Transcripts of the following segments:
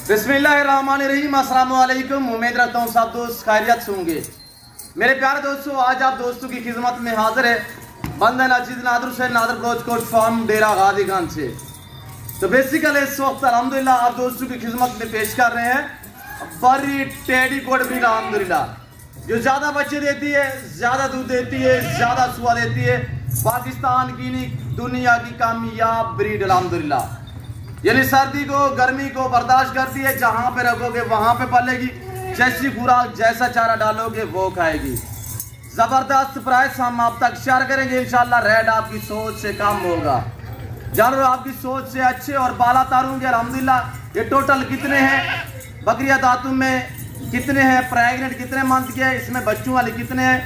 बिस्मिल्लाहिर्रहमानिर्रहीम। अस्सलाम वालेकुम। उम्मीद रखता हूँ सब दोस्त खैरियत से होंगे। मेरे प्यारे दोस्तों, आज आप दोस्तों की खिदमत में हाजिर है बंदा नाजिद नादर से नादर कोच फार्म डेरा गाजी खान से। तो बेसिकली इस वक्त अल्हम्दुलिल्लाह आप दोस्तों की खिदमत में पेश कर रहे हैं बरी टेडी कोड ब्रीड। अल्हम्दुलिल्लाह जो ज़्यादा बच्चे देती है, ज़्यादा दूध देती है, ज़्यादा सुआ देती है, पाकिस्तान की नहीं दुनिया की कामयाब ब्रीड अल्हम्दुलिल्लाह। यानी सर्दी को गर्मी को बर्दाश्त करती है, जहाँ पे रखोगे वहाँ पे पलेगी, जैसी खुराक जैसा चारा डालोगे वो खाएगी। जबरदस्त प्राइस हम आप तक शेयर करेंगे इंशाल्लाह। रेट आपकी सोच से कम होगा, जानवर आपकी सोच से अच्छे और बाला तार होंगे अल्हम्दुलिल्लाह। ये टोटल कितने हैं, बकरिया दातु में कितने हैं, प्रेग्नेंट कितने मंथ के हैं, इसमें बच्चों वाले कितने हैं,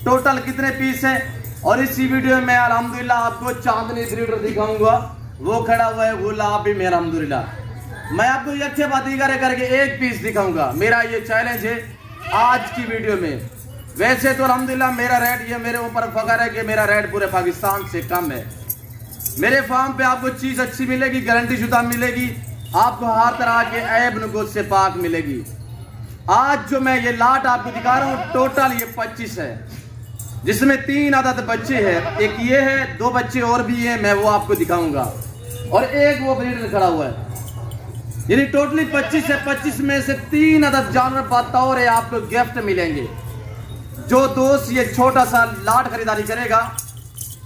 टोटल कितने पीस हैं, और इसी वीडियो में अल्हम्दुलिल्लाह आपको चांदनी ब्रीडर दिखाऊंगा। वो खड़ा हुआ है गुलाब भी मेरा अल्हम्दुलिल्लाह। मैं आपको यक्के बाती करके एक पीस दिखाऊंगा। मेरा ये चैलेंज है आज की वीडियो में। वैसे तो अल्हम्दुलिल्लाह मेरा रेट, ये मेरे ऊपर फख्र है कि मेरा रेट पूरे पाकिस्तान से कम है। मेरे फार्म पे आपको चीज़ अच्छी मिलेगी, गारंटी शुदा मिलेगी, आपको हर तरह के ऐब नुकूस से पाक मिलेगी। आज जो मैं ये लाट आपको दिखा रहा हूँ टोटल ये 25 है, जिसमें 3 अदद बच्चे हैं। एक ये है, 2 बच्चे और भी हैं, मैं वो आपको दिखाऊंगा, और एक वो ब्रीडर खड़ा हुआ है। यानी टोटली 25 है। 25 में से 3 अदद जानवर बतौर है आपको गिफ्ट मिलेंगे। जो दोस्त ये छोटा सा लाट खरीदारी करेगा,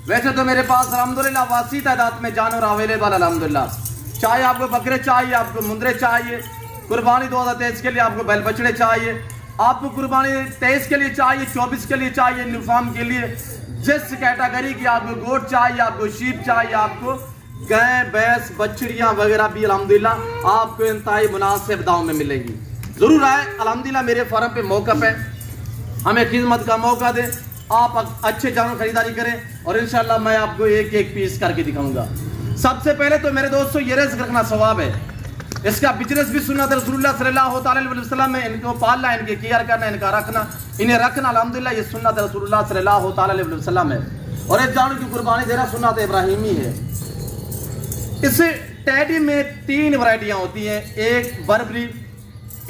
वैसे तो मेरे पास अल्हम्दुलिल्लाह वासी तादाद में जानवर अवेलेबल अल्हम्दुलिल्लाह। चाहे आपको बकरे चाहिए, आपको मुंदरे चाहिए, कुर्बानी 2023 के लिए आपको बैल बछड़े चाहिए, आपको कुर्बानी 23 के लिए चाहिए, 24 के लिए चाहिए, न्यू फार्म के लिए, जिस कैटेगरी की आपको गोट चाहिए, आपको शीप चाहिए, आपको गाय भैंस बछड़ियाँ वगैरह भी अल्हम्दुलिल्लाह आपको इंतहाई मुनासिब दाम में मिलेगी। जरूर आए अल्हम्दुलिल्लाह मेरे फार्म पे मौका पे, हमें खिदमत का मौका दे, आप अच्छे जानवर खरीदारी करें, और इंशाल्लाह मैं आपको एक एक पीस करके दिखाऊंगा। सबसे पहले तो मेरे दोस्तों ये रिज़्क़ रखना सवाब है, इसका बिजनेस भी सुन्नत रसूलुल्लाह सल्लल्लाहु अलैहि वसल्लम में। इनको पालना, इनके केयर करना, इनका रखना, इन्हें रखना अल्हम्दुलिल्लाह ये सुन्नत रसूलुल्लाह सल्लल्लाहु अलैहि वसल्लम है। और इस जानवर की कुर्बानी देना सुन्नत इब्राहिमी है। इस टैडी में 3 वैरायटियां होती हैं, एक बर्बरी,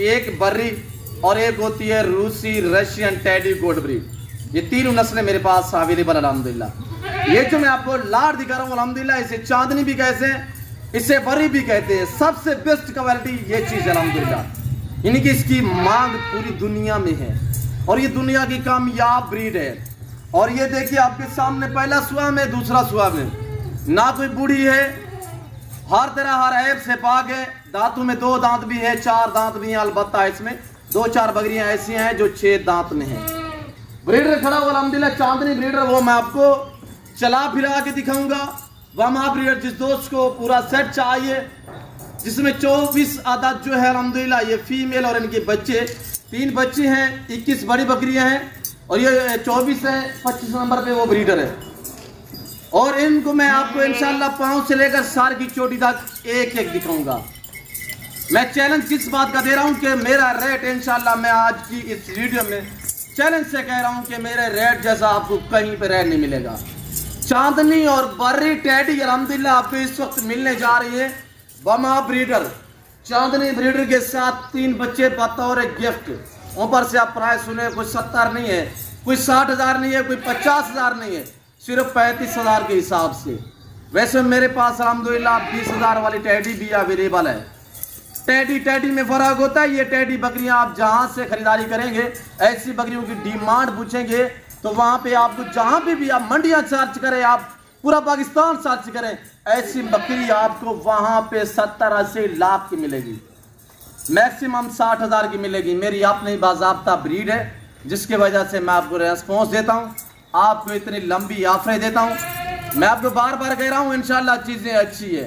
एक बर्री, और एक होती है रूसी रशियन टैडी गोड ब्रीड। ये 3 नस्लें मेरे पास अवेलेबल अल्हम्दुलिल्लाह। ये जो मैं आपको लाट दिखा रहा हूँ अल्हम्दुलिल्लाह, इसे चांदनी भी कहते हैं, इसे बरी भी कहते हैं। सबसे बेस्ट क्वालिटी ये चीज़ अल्हम्दुलिल्लाह, यानी कि इसकी मांग पूरी दुनिया में है, और ये दुनिया की कामयाब ब्रीड है। और ये देखिए आपके सामने पहला सुआ में, दूसरा सुआ में, ना कोई बूढ़ी है, हर तरह हर ऐब से पाक है। दांतों में 2 दांत भी है, 4 दांत भी हैं, अलबत्ता इसमें 2-4 बकरियां ऐसी हैं जो 6 दांत में हैं। ब्रीडर खड़ा हुआ अल्हम्दुलिल्लाह चांदनी ब्रीडर, वो मैं आपको चला फिरा के दिखाऊंगा। वमा ब्रीडर जिस दोस्त को पूरा सेट चाहिए, जिसमें 24 अदद जो है अल्हम्दुलिल्लाह ये फीमेल, और इनके बच्चे 3 बच्चे हैं, 21 बड़ी बकरियां हैं, और ये 24 है, 25 नंबर पे वो ब्रीडर है। और इनको मैं आपको इंशाल्लाह पाँव से लेकर सार की चोटी तक एक एक दिखाऊंगा। मैं चैलेंज किस बात का दे रहा हूं कि मेरा रेट इंशाल्लाह मैं आज की इस वीडियो में चैलेंज से कह रहा हूं कि मेरे रेट जैसा आपको कहीं पे रेट नहीं मिलेगा। चांदनी और बर्री टैडी अल्हम्दुलिल्लाह आपको इस वक्त मिलने जा रही है वमा ब्रीडर। चांदनी ब्रीडर के साथ 3 बच्चे बतौर गिफ्ट। ऊपर से आप प्राइस सुने, कोई 70 नहीं है, कोई 60,000 नहीं है, कोई 50,000 नहीं है, सिर्फ 35,000 के हिसाब से। वैसे मेरे पास अल्हम्दुलिल्लाह 20,000 वाली टैडी भी अवेलेबल है। टैडी में फर्क होता है। ये टैडी बकरियां आप जहां से खरीदारी करेंगे, ऐसी बकरियों की डिमांड पूछेंगे तो वहां पे आपको जहां भी आप मंडियां सर्च करें, आप पूरा पाकिस्तान सर्च करें, ऐसी बकरी आपको वहां पे 70-80 लाख की मिलेगी, मैक्सिमम 60,000 की मिलेगी। मेरी अपनी बाज़ाब्ता ब्रीड है, जिसकी वजह से मैं आपको रेस्पॉन्स देता हूँ, आपको इतनी लंबी ऑफरें देता हूँ। मैं आपको बार बार कह रहा हूँ इंशाल्लाह चीज़ें अच्छी है।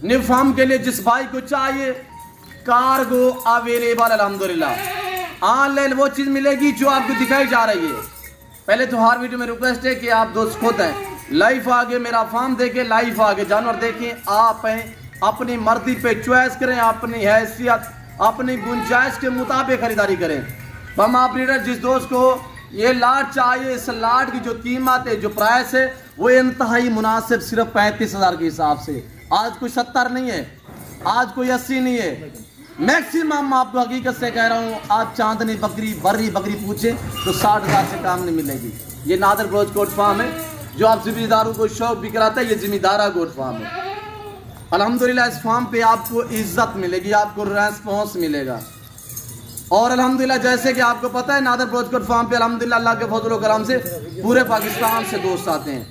न्यू फार्म के लिए जिस भाई को चाहिए, कार्गो अवेलेबल अल्हम्दुलिल्लाह। ऑनलाइन वो चीज़ मिलेगी जो आपको दिखाई जा रही है। पहले तो हर वीडियो में रिक्वेस्ट है कि आप दोस्त खुद हैं, लाइव आगे मेरा फार्म देखें, लाइव आगे जानवर देखें, आप हैं अपनी मर्जी पे चॉइस करें, अपनी हैसियत अपनी गुंजाइश के मुताबिक खरीदारी करें। हम आप रीडर जिस दोस्त को ये लाट चाहिए, इस लाट की जो कीमत है, जो प्राइस है, वो इंतहाई मुनासिब, सिर्फ 35,000 के हिसाब से। आज कोई 70 नहीं है, आज कोई 80 नहीं है, मैक्सिमम आपको हकीकत से कह रहा हूँ, आप चांदनी बकरी बर्री बकरी पूछे तो 60,000 से काम नहीं मिलेगी। ये नादर ब्रोच गोट फार्म है जो आप जिम्मेदारों को शौक भी कराता है। ये जिम्मेदारा गोट फार्म है। अल्हम्दुलिल्लाह इस फार्म पे आपको इज्जत मिलेगी, आपको रेस्पॉन्स मिलेगा। और अल्हम्दुलिल्लाह जैसे कि आपको पता है नादर ब्रोच गोट फार्म पे अल्हम्दुलिल्लाह अल्लाह के फजल व करम से पूरे पाकिस्तान से दोस्त आते हैं।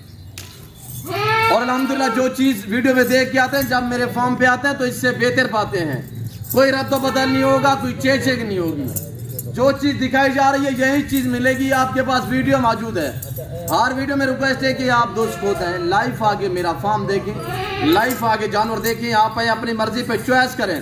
और अल्हम्दुलिल्लाह जो चीज़ वीडियो में देख के आते हैं, जब मेरे फार्म पे आते हैं तो इससे बेहतर पाते हैं। कोई रद्द बदल नहीं होगा, कोई चेक नहीं होगी। जो चीज़ दिखाई जा रही है यही चीज़ मिलेगी। आपके पास वीडियो मौजूद है। हर वीडियो में रिक्वेस्ट है कि आप दोस्त होते हैं लाइव आगे मेरा फार्म देखें, लाइव आगे जानवर देखें, आप अपनी मर्जी पे चॉइस करें।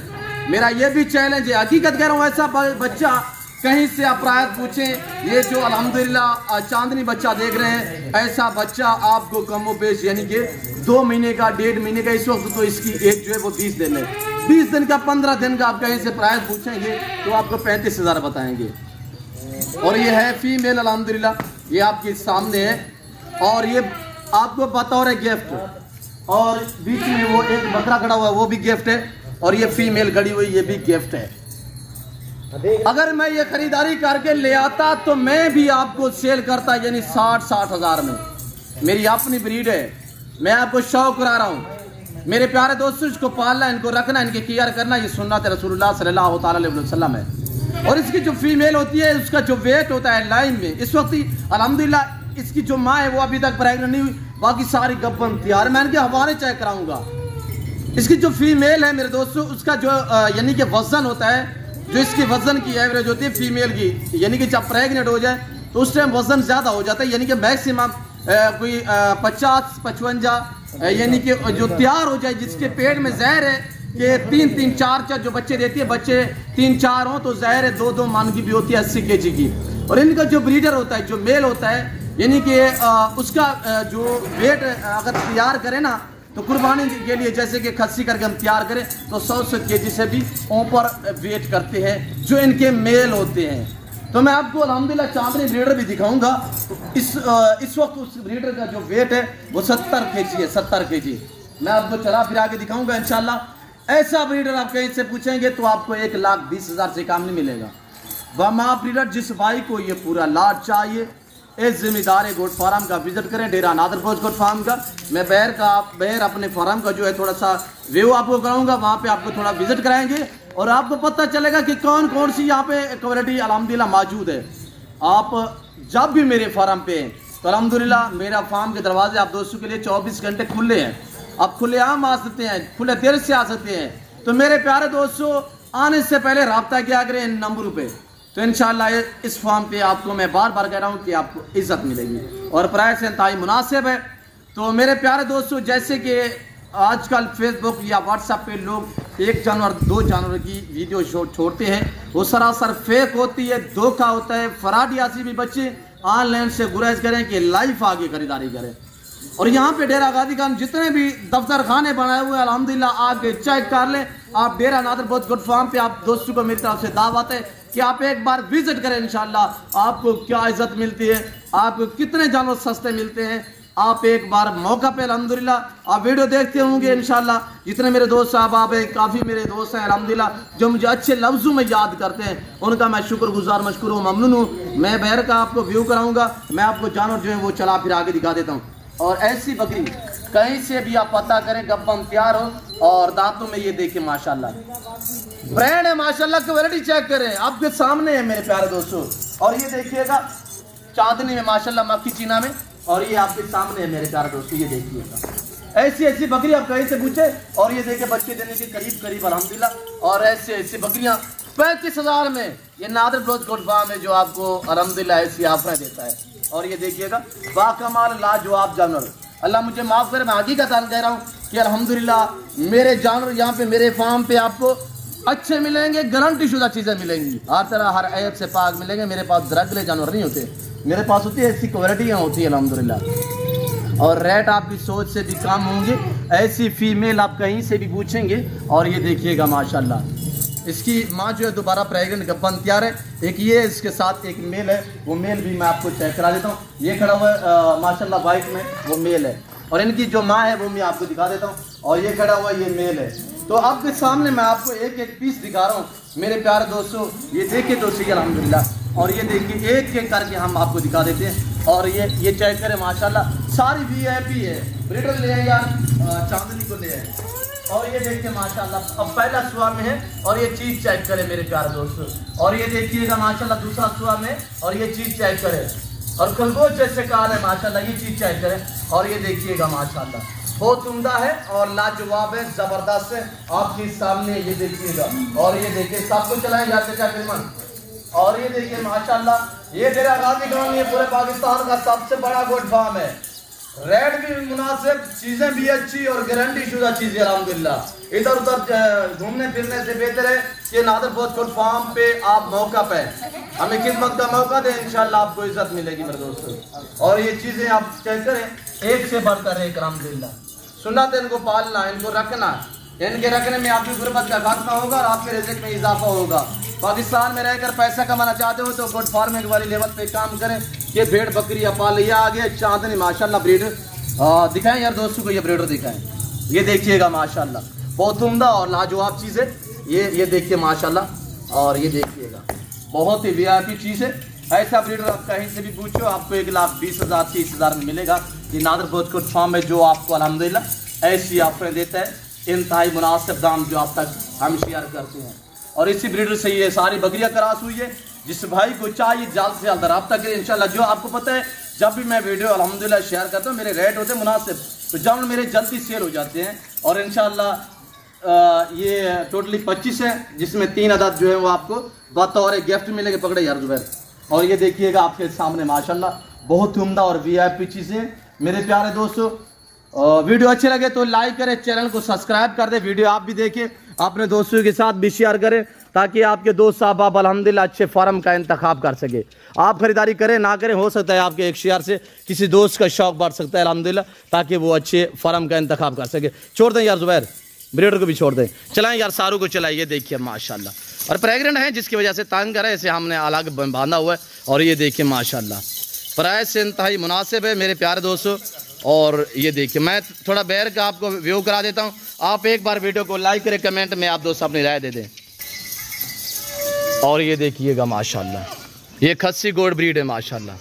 मेरा ये भी चैलेंज है, हकीकत कह रहा हूँ, ऐसा बच्चा कहीं से अपराध पूछें। ये जो अल्हम्दुलिल्लाह चांदनी बच्चा देख रहे हैं, ऐसा बच्चा आपको कमो बेश यानी कि 2 महीने का 1.5 महीने का, इस वक्त तो इसकी एज जो है वो 20 दिन है। 20 दिन का 15 दिन का आप कहीं से प्राइस पूछेंगे तो आपको 35,000 बताएंगे। और ये है फीमेल अल्हम्दुलिल्लाह, ये आपके सामने है। और ये आपको बतौर गिफ्ट, और बीच में वो एक बकरा खड़ा हुआ है वो भी गिफ्ट है। और ये फीमेल गड़ी हुई ये भी गिफ्ट है। अगर मैं ये खरीदारी करके ले आता तो मैं भी आपको सेल करता यानी 60 हज़ार में। मेरी अपनी ब्रीड है, मैं आपको शौक करा रहा हूँ। मेरे प्यारे दोस्तों, इसको पालना, इनको रखना, इनकी केयर करना, ये सुन्नत रसूलुल्लाह सल्लल्लाहु अलैहि वसल्लम है। और इसकी जो फीमेल होती है उसका जो वेट होता है लाइन में, इस वक्त अल्हम्दुलिल्लाह इसकी जो माँ है वो अभी तक प्रेग्नेंट नहीं हुई, बाकी सारी गब्बन तैयार। मैं इनके हवाले चेक कराऊंगा। इसकी जो फीमेल है मेरे दोस्तों, उसका जो यानी कि वजन होता है, जो इसकी वजन की एवरेज होती है फीमेल की, यानी कि जब प्रेग्नेंट हो जाए तो उस टाइम वजन ज़्यादा हो जाता है, यानी कि मैक्सिमम कोई 50-55 यानी कि जो तैयार हो जाए, जिसके पेट में जहर है कि 3-3, 4-4 जो बच्चे देती है, बच्चे 3-4 हों तो जहर है 2-2 मान की भी होती है 80 kg की। और इनका जो ब्रीडर होता है, जो मेल होता है, यानी कि उसका जो वेट अगर तैयार करे ना तो कुर्बानी के लिए, जैसे कि खस्सी करके हम तैयार करें तो 100 kg से भी ऊपर वेट करते हैं जो इनके मेल होते हैं। तो मैं आपको अल्हम्दुलिल्लाह चांदनी ब्रीडर भी दिखाऊंगा। इस वक्त उस ब्रीडर का जो वेट है वो 70 kg है, 70 kg। मैं आपको चला फिरा के दिखाऊंगा इंशाल्लाह। ऐसा ब्रीडर आप कहीं से पूछेंगे तो आपको 1,20,000 से काम नहीं मिलेगा। वह ब्रीडर जिस भाई को ये पूरा लाट चाहिए, इस जिम्मेदार गोट फार्म का विजिट करें, डेरा नादर ब्रोच गोट फार्म का। मैं बहर अपने फार्म का जो है थोड़ा सा व्यू आपको कराऊंगा, वहाँ पे आपको थोड़ा विजिट कराएंगे और आपको पता चलेगा कि कौन कौन सी यहाँ पे क्वालिटी अल्हम्दुलिल्लाह मौजूद है। आप जब भी मेरे फार्म पे हैं तो अल्हम्दुलिल्लाह मेरा फार्म के दरवाजे आप दोस्तों के लिए 24 घंटे खुले हैं। आप खुलेआम आ सकते हैं, खुले दिल से आ सकते हैं। तो मेरे प्यारे दोस्तों, आने से पहले रब्ता किया करें इन नंबरों पे, तो इंशाल्लाह इस फार्म पे आपको मैं बार बार कह रहा हूँ कि आपको इज्जत मिलेगी और प्राइस इंतहाई मुनासिब है। तो मेरे प्यारे दोस्तों, जैसे कि आजकल फेसबुक या व्हाट्सएप पे लोग 1 जानवर 2 जानवर की वीडियो छोड़ते हैं, वो सरासर फेक होती है, धोखा होता है। फराडियासी भी बच्चे ऑनलाइन से गुरेज करें कि लाइव आगे खरीदारी करें। और यहाँ पे डेरा गाजी खान जितने भी दफ्तर खाने बनाए हुए हैं अल्हम्दुलिल्लाह आगे चेक कर लें। आप डेरा नादर ब्रोच गोट फार्म पे आप दोस्तों को मेरी तरफ से दावत है कि आप एक बार विजिट करें। इंशाल्लाह आपको क्या इज्जत मिलती है, आपको कितने जानवर सस्ते मिलते हैं, आप एक बार मौका पे अल्हम्दुलिल्लाह आप वीडियो देखते होंगे। इंशाल्लाह जितने मेरे दोस्त साहब आप हैं, काफ़ी मेरे दोस्त हैं अल्हम्दुलिल्लाह जो मुझे अच्छे लफ्ज़ों में याद करते हैं, उनका मैं शुक्रगुजार मशकूर हूँ, ममनून हूँ। मैं बहर का आपको व्यू कराऊंगा, मैं आपको जानवर जो है वो चला फिर आगे दिखा देता हूँ। और ऐसी बकरी कहीं से भी आप पता करें, गब्बन तैयार हो और दांतों में ये देखिए माशाल्लाह ब्रांड है, माशाल्लाह क्वालिटी चेक करें, आपके सामने है मेरे प्यारे दोस्तों। और ये देखिएगा चांदनी में माशाल्लाह मक्खी चीना में, और ये आपके सामने है मेरे प्यारे दोस्तों। ये देखिएगा ऐसी ऐसी बकरी आप कहीं से पूछे, और ये देखिए बच्चे देने के करीब अल्हम्दुलिल्लाह। और ऐसे ऐसी बकरियां 35,000 में ये नादर ब्रोच गोट फार्म है जो आपको अल्हम्दुलिल्लाह ऐसी ऑफर देता है। और ये देखिएगा बाकमाल लाजवाब जानवर, अल्लाह मुझे माफ़ करे, मैं हकीकत कह रहा हूँ कि अल्हम्दुलिल्लाह मेरे जानवर यहाँ पे मेरे फार्म पे आपको अच्छे मिलेंगे, गारंटी शुदा चीज़ें मिलेंगी, हर तरह हर ऐप से पाक मिलेंगे। मेरे पास दरगले जानवर नहीं होते, मेरे पास होती है ऐसी क्वालिटियाँ होती है अल्हम्दुलिल्लाह। और रेट आपकी सोच से भी कम होंगे। ऐसी फीमेल आप कहीं से भी पूछेंगे। और ये देखिएगा माशाल्लाह इसकी माँ जो है दोबारा प्रेग्नेंट गब्बन तैयार है। एक ये इसके साथ एक मेल है, वो मेल भी मैं आपको चेक करा देता हूँ। ये खड़ा हुआ है माशाल्लाह वाइट में, वो मेल है। और इनकी जो माँ है वो मैं आपको दिखा देता हूँ। और ये खड़ा हुआ ये मेल है, तो आपके सामने मैं आपको एक एक पीस दिखा रहा हूँ मेरे प्यारे दोस्तों। ये देखिए तो सही अल्हम्दुलिल्लाह। और ये देखिए एक एक करके हम आपको दिखा देते हैं। और ये चेक करें माशाल्लाह, सारी VIP है। ब्रीडर ले आए यार, चांदनी को ले आए। और ये देखिए माशाल्लाह, अब पहला सुआ में है। और ये चीज चेक करें मेरे प्यारे दोस्तों। और ये देखिएगा माशाल्लाह दूसरा सुआ में। और ये चीज चेक करें, और खरगोश जैसे काल है माशाल्लाह, ये चीज चेक करें। और ये देखिएगा माशाल्लाह बहुत उम्दा है और लाजवाब है, जबरदस्त है आपके सामने। ये देखिएगा और ये देखिए सबको चलाएं जाते क्या फिल्मन। और ये देखिए माशाल्लाह, ये डेरा गाजी गांव ये पूरे पाकिस्तान का सबसे बड़ा गोट फार्म है। रेट भी मुनासिब, चीजें भी अच्छी और गारंटी शुदा चीजें अल्हम्दुलिल्लाह। इधर उधर घूमने फिरने से बेहतर है कि नादर गोट फार्म पे आप मौका पे हमें खिदमत का मौका दें, इंशाल्लाह आपको इज्जत मिलेगी मेरे दोस्तों। और ये चीजें आप चेक करें, एक से बढ़कर एक अल्हम्दुलिल्लाह। सुन्नत है इनको पालना, इनको रखना, इनके रखने में आपकी गुर्बत का खात्मा होगा और आपके रिज़्क़ में इजाफा होगा। पाकिस्तान में रहकर पैसा कमाना चाहते हो तो गोट फार्मिंग वाली लेवल पे काम करें। ये भेड़ बकरियां पाल, ये आगे चांदनी माशाल्लाह ब्रीडर दिखाएं यार दोस्तों को, ये ब्रीडर दिखाएं। ये देखिएगा माशाल्लाह बहुत उम्दा और लाजवाब चीज़ है। ये देखिए माशाल्लाह, और ये देखिएगा बहुत ही VIP चीज़ है। ऐसा ब्रीडर आप कहीं से भी पूछो आपको 1,20,000 30,000 में मिलेगा। ये नादर गोट फार्म है जो आपको अल्हम्दुलिल्लाह ऐसी ऑफर देता है, इंतहाई मुनासिब दाम जो आप तक हम शेयर करते हैं। और इसी ब्रीडर से ये सारी बकरियां क्रॉस हुई है। जिस भाई को चाहिए जल्द से जल्द रब्ता करें इंशाल्लाह। जो आपको पता है जब भी मैं वीडियो अल्हम्दुलिल्लाह शेयर करता हूँ मेरे रेट होते हैं मुनासिब, तो जब मेरे जल्दी सेल हो जाते हैं। और इंशाल्लाह ये टोटली 25 है, जिसमें 3 अदद जो है वो आपको बतौर गिफ्ट मिलेंगे। पकड़े यार जुबैर। और ये देखिएगा आपके सामने माशाल्लाह बहुत उम्दा और VIP चीज़ें मेरे प्यारे दोस्तों। वीडियो अच्छे लगे तो लाइक करें, चैनल को सब्सक्राइब कर दें, वीडियो आप भी देखें, अपने दोस्तों के साथ भी शेयर करें ताकि आपके दोस्त साहब आप अल्हम्दुलिल्लाह अच्छे फार्म का इंतखाब कर सके। आप खरीदारी करें ना करें, हो सकता है आपके एक शेयर से किसी दोस्त का शौक बढ़ सकता है अल्हम्दुलिल्लाह, ताकि वो अच्छे फार्म का इंतखाब कर सके। छोड़ दें यार जुबैर, ब्रीडर को भी छोड़ दें, चलाएं यार सारू को चलाइए। देखिए माशाल्लाह, और प्रेग्नेंट है जिसकी वजह से तंग कर रहे हैं, इसे हमने अलग बांधा हुआ है। और ये देखिए माशाल्लाह प्राइस से इंतहाई मुनासिब है मेरे प्यारे दोस्तों। और ये देखिए मैं थोड़ा बैर का आपको व्यू करा देता हूँ। आप एक बार वीडियो को लाइक करें, कमेंट में आप दोस्त अपनी राय दे दें। और ये देखिएगा माशाल्लाह, ये खस्सी गोड ब्रीड है माशाल्लाह।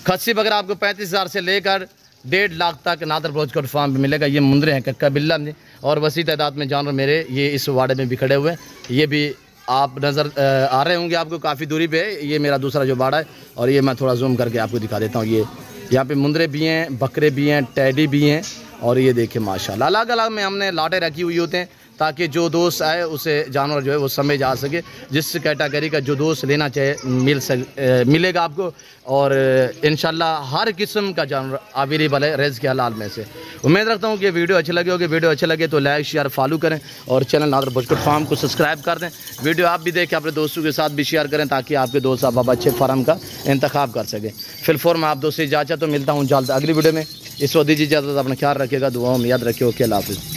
खस्सी बकरा आपको 35,000 से लेकर 1.5 लाख तक नादर गोट फार्म में मिलेगा। ये मुंदरे हैं कक्का बिल्ला में, और वसी तादाद में जानवर मेरे ये इस वाड़े में भी खड़े हुए हैं। ये भी आप नज़र आ रहे होंगे, आपको काफ़ी दूरी पे है। ये मेरा दूसरा जो बाड़ा है, और ये मैं थोड़ा जूम करके आपको दिखा देता हूँ। ये यहाँ पे मुंदरे भी हैं, बकरे भी हैं, टैडी भी हैं। और ये देखिए माशाल्लाह अलग अलग में हमने लाटे रखी हुई होते हैं ताकि जो दोस्त आए उसे जानवर जो है वो समझ आ सके। जिस कैटेगरी का जो दोस्त लेना चाहे मिलेगा आपको। और इंशाल्लाह हर किस्म का जानवर अवेलेबल है रिज़्क़ के हलाल में से। उम्मीद रखता हूँ कि वीडियो अच्छी लगी होगी। वीडियो अच्छे लगे तो लाइक शेयर फॉलो करें और चैनल नादर गोट फार्म को सब्सक्राइब कर दें। वीडियो आप भी देखें, अपने दोस्तों के साथ भी शेयर करें ताकि आपके दोस्त आप अच्छे फार्म का इंतखाब कर सकें। फिलहाल मैं आप दोस्त से इजाज़त तो मिलता हूँ जल्द अगली वीडियो में। इस वक्त दीजिए इजाज़त, अपना ख्याल रखिएगा, दुआओं में याद रखिए। ओके, अल्लाह हाफ़िज़।